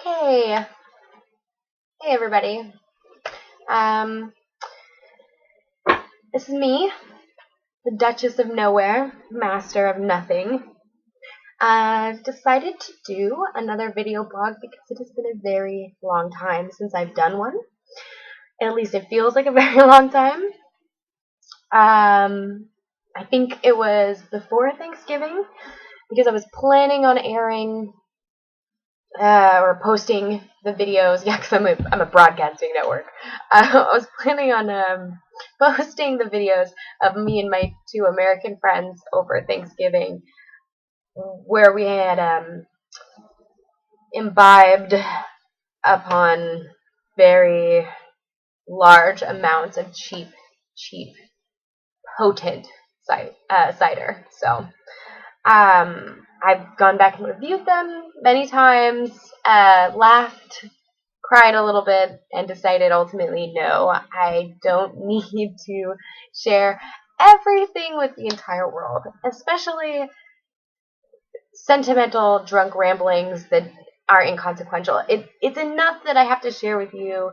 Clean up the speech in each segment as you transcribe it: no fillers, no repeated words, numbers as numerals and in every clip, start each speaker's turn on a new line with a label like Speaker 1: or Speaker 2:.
Speaker 1: Okay. Hey everybody. Um, this is me, the Duchess of Nowhere, Master of Nothing. I've decided to do another video blog because it has been a very long time since I've done one. At least it feels like a very long time. I think it was before Thanksgiving because I was planning on airing or posting the videos. Yeah, because I'm a broadcasting network. I was planning on posting the videos of me and my two American friends over Thanksgiving, where we had imbibed upon very large amounts of cheap, potent cider. So I've gone back and reviewed them many times, laughed, cried a little bit, and decided ultimately, no, I don't need to share everything with the entire world, especially sentimental drunk ramblings that are inconsequential. It's enough that I have to share with you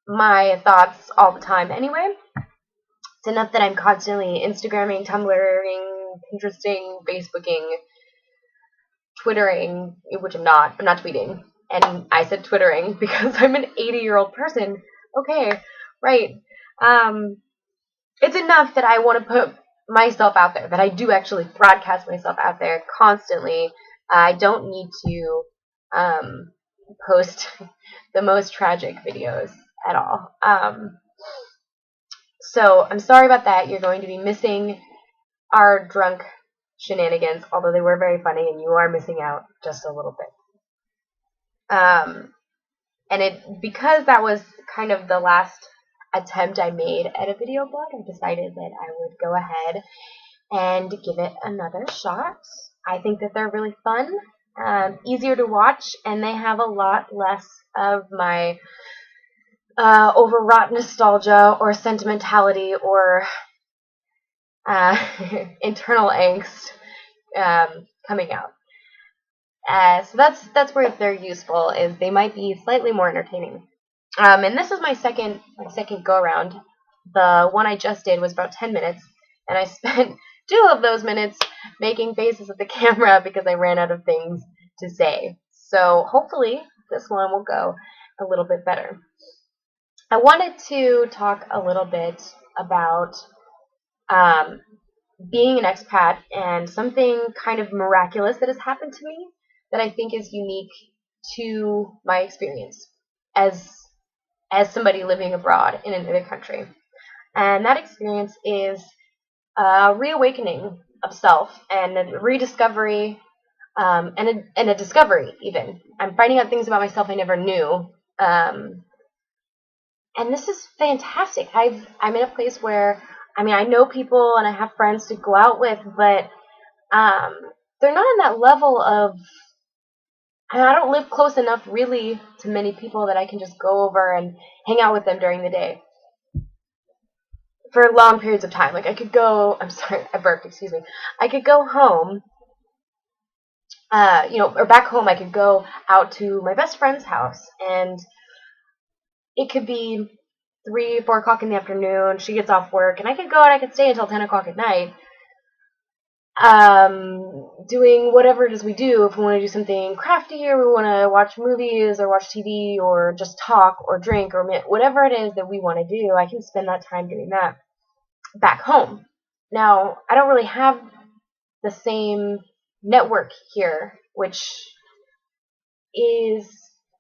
Speaker 1: my thoughts all the time anyway. It's enough that I'm constantly Instagramming, Tumblring, Pinteresting, Facebooking, Twittering, which I'm not tweeting. And I said Twittering because I'm an 80-year-old person. Okay, right. It's enough that I want to put myself out there, that I do actually broadcast myself out there constantly. I don't need to post the most tragic videos at all. So I'm sorry about that. You're going to be missing our drunk shenanigans, although they were very funny, and you are missing out just a little bit. And because that was kind of the last attempt I made at a video blog, I decided that I would go ahead and give it another shot. I think that they're really fun, easier to watch, and they have a lot less of my overwrought nostalgia or sentimentality or internal angst coming out. So that's where they're useful, is they might be slightly more entertaining. And this is my second go around. The one I just did was about 10 minutes, and I spent 2 of those minutes making faces at the camera because I ran out of things to say. So hopefully this one will go a little bit better. I wanted to talk a little bit about being an expat and something kind of miraculous that has happened to me that I think is unique to my experience as somebody living abroad in another country. And that experience is a reawakening of self and a rediscovery and a discovery even. I'm finding out things about myself I never knew. And this is fantastic. I'm in a place where, I know people and I have friends to go out with, but they're not on that level of, I don't live close enough really to many people that I can just go over and hang out with them during the day for long periods of time. Like I could go, I'm sorry, I burped, excuse me. I could go home, or back home, I could go out to my best friend's house, and it could be 3, 4 o'clock in the afternoon. She gets off work, and I could go and I could stay until 10 o'clock at night, doing whatever it is we do. If we want to do something crafty, or we want to watch movies, or watch TV, or just talk, or drink, or whatever it is that we want to do, I can spend that time doing that back home. Now, I don't really have the same network here, which is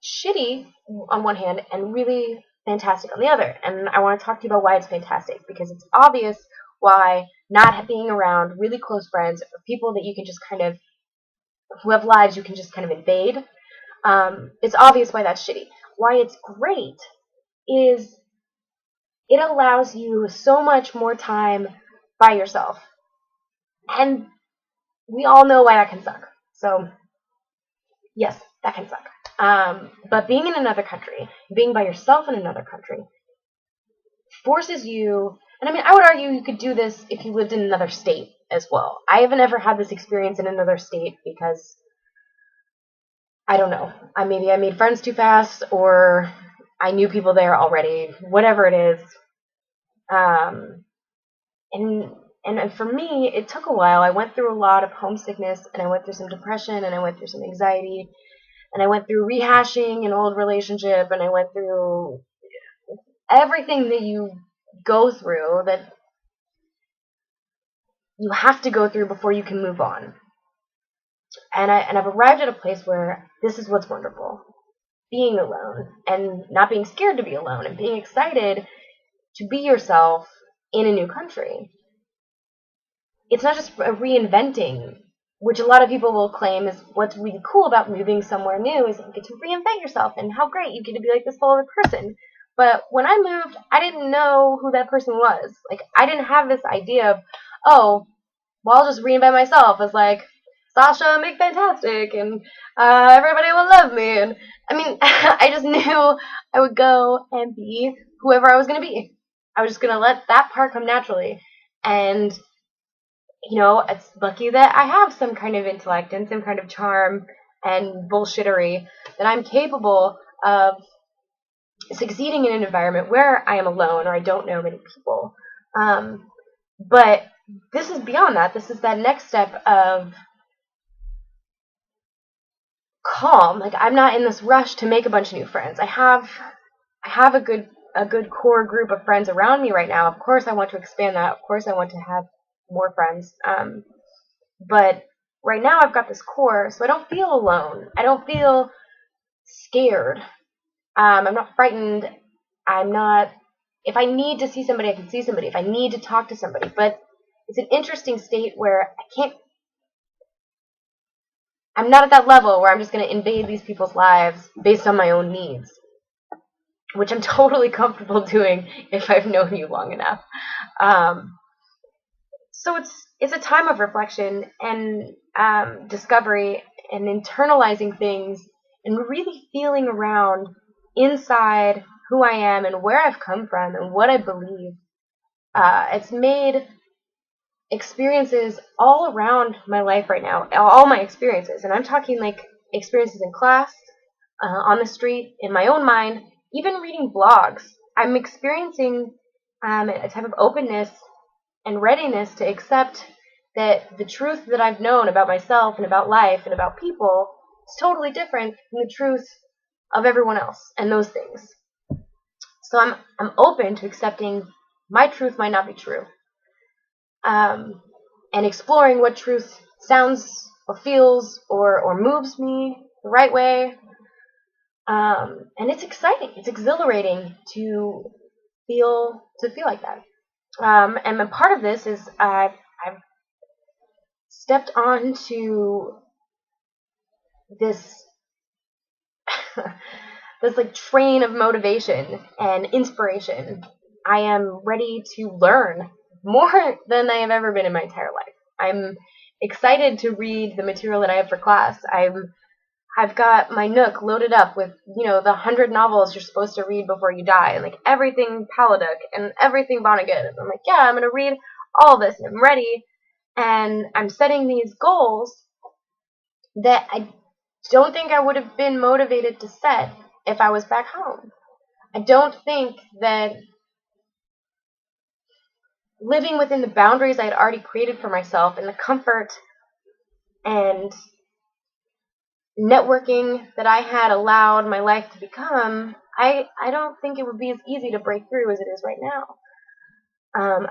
Speaker 1: shitty on one hand and really fantastic on the other. And I want to talk to you about why it's fantastic, because it's obvious why not being around really close friends or people that you can just kind of, who have lives you can just kind of invade, it's obvious why that's shitty. Why it's great is it allows you so much more time by yourself. And we all know why that can suck. So, yes, that can suck. But being in another country, being by yourself in another country, forces you, and I would argue you could do this if you lived in another state as well. I haven't ever had this experience in another state because I don't know. Maybe I made friends too fast, or I knew people there already. Whatever it is, um, and and for me, it took a while. I went through a lot of homesickness, and I went through some depression, and I went through some anxiety, and I went through rehashing an old relationship, and I went through everything that you go through that you have to go through before you can move on. And I've arrived at a place where this is what's wonderful. Being alone and not being scared to be alone and being excited to be yourself in a new country. It's not just a reinventing, which a lot of people will claim is what's really cool about moving somewhere new, is you get to reinvent yourself and how great you get to be like this whole other person. But when I moved, I didn't know who that person was. Like, I didn't have this idea of, oh, well, I'll just reinvent myself as like Sasha McFantastic, and everybody will love me. And I mean, I just knew I would go and be whoever I was going to be. I was just going to let that part come naturally. And, you know, it's lucky that I have some kind of intellect and some kind of charm and bullshittery that I'm capable of succeeding in an environment where I am alone or I don't know many people. But this is beyond that. This is that next step of calm. Like, I'm not in this rush to make a bunch of new friends. I have a good core group of friends around me right now. Of course I want to expand that. Of course I want to have more friends. But right now I've got this core, so I don't feel alone. I don't feel scared. I'm not frightened. I'm not, if I need to see somebody, I can see somebody. If I need to talk to somebody. But it's an interesting state where I'm not at that level where I'm just going to invade these people's lives based on my own needs, which I'm totally comfortable doing if I've known you long enough. So it's a time of reflection and discovery and internalizing things and really feeling around inside who I am and where I've come from and what I believe. It's made experiences all around my life right now, all my experiences, and I'm talking like experiences in class, on the street, in my own mind, even reading blogs. I'm experiencing a type of openness and readiness to accept that the truth that I've known about myself and about life and about people is totally different from the truth of everyone else and those things. So I'm open to accepting my truth might not be true. And exploring what truth sounds or feels or moves me the right way. And it's exciting. It's exhilarating to feel like that. And a part of this is I've stepped onto this this like train of motivation and inspiration. I am ready to learn more than I have ever been in my entire life. I'm excited to read the material that I have for class. I've got my Nook loaded up with, you know, the 100 novels you're supposed to read before you die, and like everything Paladuk and everything Vonnegut. And I'm like, yeah, I'm gonna read all this, and I'm ready. And I'm setting these goals that I don't think I would have been motivated to set if I was back home. I don't think that living within the boundaries I had already created for myself and the comfort and networking that I had allowed my life to become, I don't think it would be as easy to break through as it is right now.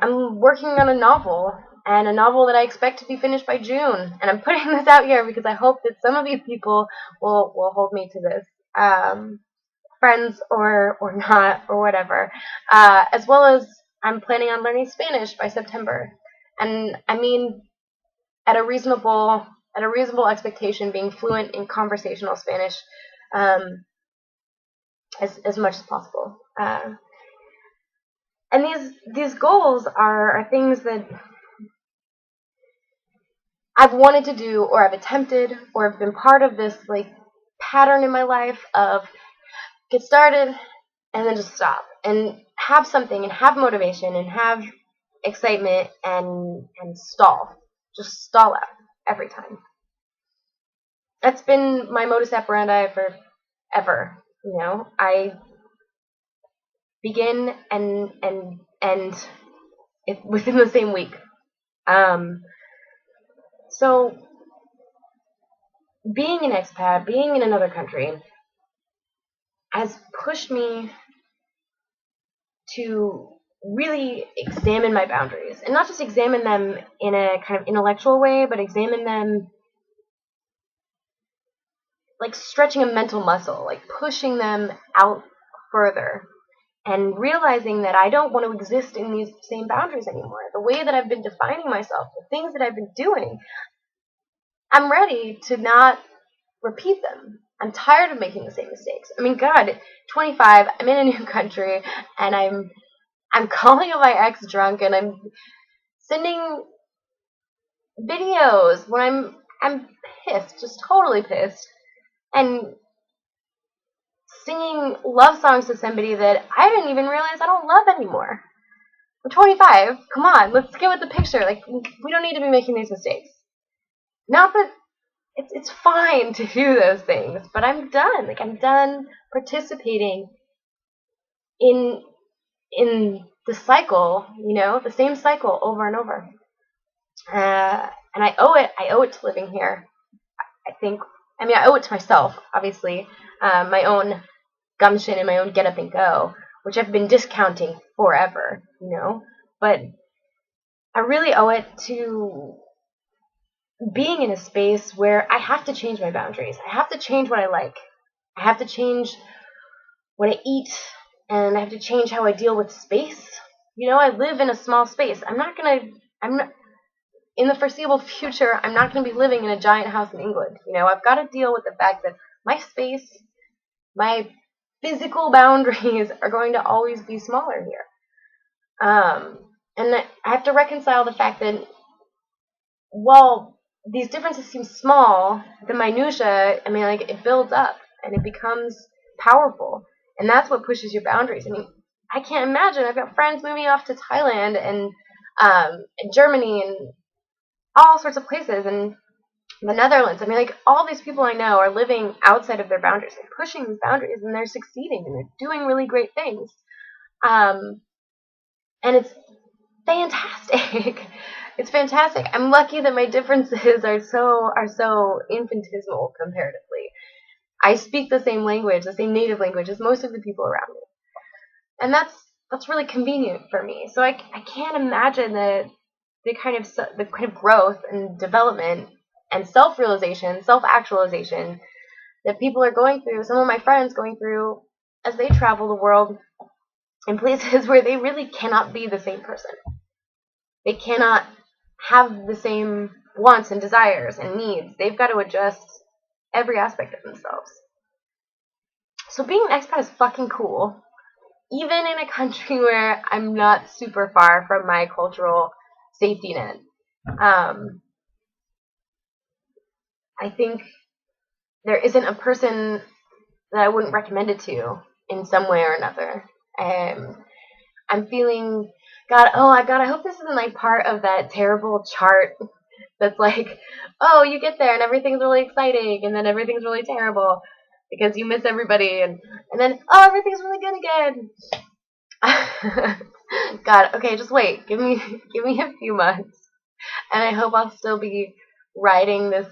Speaker 1: I'm working on a novel, and a novel that I expect to be finished by June, and I'm putting this out here because I hope that some of these people will hold me to this, friends or not, or whatever, as well as I'm planning on learning Spanish by September, and I mean, at a reasonable expectation, being fluent in conversational Spanish, as much as possible. And these goals are things that I've wanted to do, or I've attempted, or have been part of this like pattern in my life of get started and then just stop and have something and have motivation and have excitement and stall. Just stall out every time. That's been my modus operandi forever. You know, I begin and end it within the same week. Um, so being an expat, being in another country, has pushed me to really examine my boundaries, and not just examine them in a kind of intellectual way, but examine them like stretching a mental muscle, like pushing them out further, and realizing that I don't want to exist in these same boundaries anymore. The way that I've been defining myself, the things that I've been doing, I'm ready to not repeat them. I'm tired of making the same mistakes. I mean, God, 25, I'm in a new country, and I'm calling up my ex drunk, and I'm sending videos when I'm pissed, just totally pissed, and singing love songs to somebody that I didn't even realize I don't love anymore. I'm 25. Come on, let's get with the picture. Like, we don't need to be making these mistakes. Not that it's fine to do those things, but I'm done. Like, I'm done participating in the cycle, you know, the same cycle over and over. And I owe it. I owe it to living here. I think. I mean, I owe it to myself, obviously, my own gumption and my own get up and go, which I've been discounting forever, you know. But I really owe it to being in a space where I have to change my boundaries. I have to change what I like. I have to change what I eat, and I have to change how I deal with space. You know, I live in a small space. I'm not, in the foreseeable future, I'm not going to be living in a giant house in England. You know, I've got to deal with the fact that my space, my physical boundaries are going to always be smaller here. And I have to reconcile the fact that while these differences seem small, the minutia, I mean, like, it builds up and it becomes powerful. And that's what pushes your boundaries. I mean, I can't imagine. I've got friends moving off to Thailand and Germany and all sorts of places, and the Netherlands. I mean, like, all these people I know are living outside of their boundaries. They're pushing these boundaries, and they're succeeding, and they're doing really great things. And it's fantastic. It's fantastic. I'm lucky that my differences are so infinitesimal comparatively. I speak the same language, the same native language as most of the people around me, and that's really convenient for me. So I can't imagine the kind of growth and development and self-realization, self-actualization that people are going through, some of my friends going through, as they travel the world in places where they really cannot be the same person. They cannot have the same wants and desires and needs. They've got to adjust every aspect of themselves. So being an expat is fucking cool, even in a country where I'm not super far from my cultural safety net. I think there isn't a person that I wouldn't recommend it to in some way or another. I'm feeling, God, I hope this isn't like part of that terrible chart that's like, oh, you get there and everything's really exciting, and then everything's really terrible because you miss everybody, and then, oh, everything's really good again. God, okay, just wait. Give me a few months, and I hope I'll still be riding this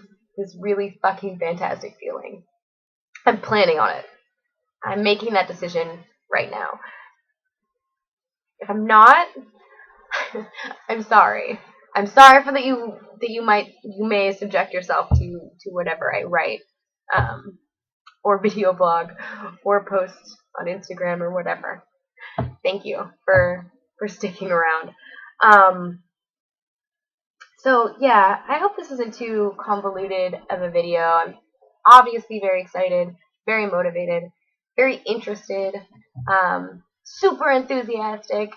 Speaker 1: really fucking fantastic feeling. I'm planning on it. I'm making that decision right now. If I'm not, I'm sorry. I'm sorry for that you may subject yourself to whatever I write, or video blog, or post on Instagram or whatever. Thank you for sticking around. So yeah, I hope this isn't too convoluted of a video. I'm obviously very excited, very motivated, very interested, super enthusiastic,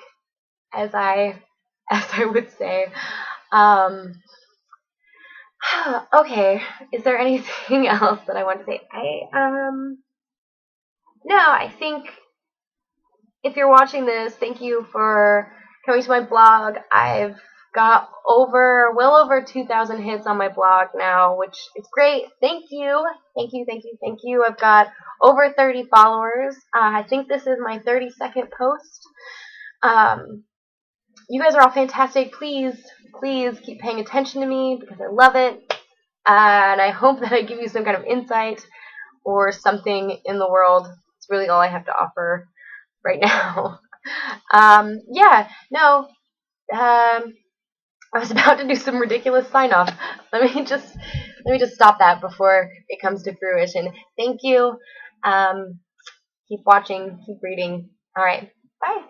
Speaker 1: as I would say. Okay, is there anything else that I want to say? No, I think if you're watching this, thank you for coming to my blog. I've got well over 2,000 hits on my blog now, which is great. Thank you. Thank you, thank you, thank you. I've got over 30 followers. I think this is my 32nd post. You guys are all fantastic. Please, please keep paying attention to me because I love it. And I hope that I give you some kind of insight or something in the world. It's really all I have to offer right now. Yeah, no. I was about to do some ridiculous sign off. Let me just stop that before it comes to fruition. Thank you. Keep watching, keep reading. All right. Bye.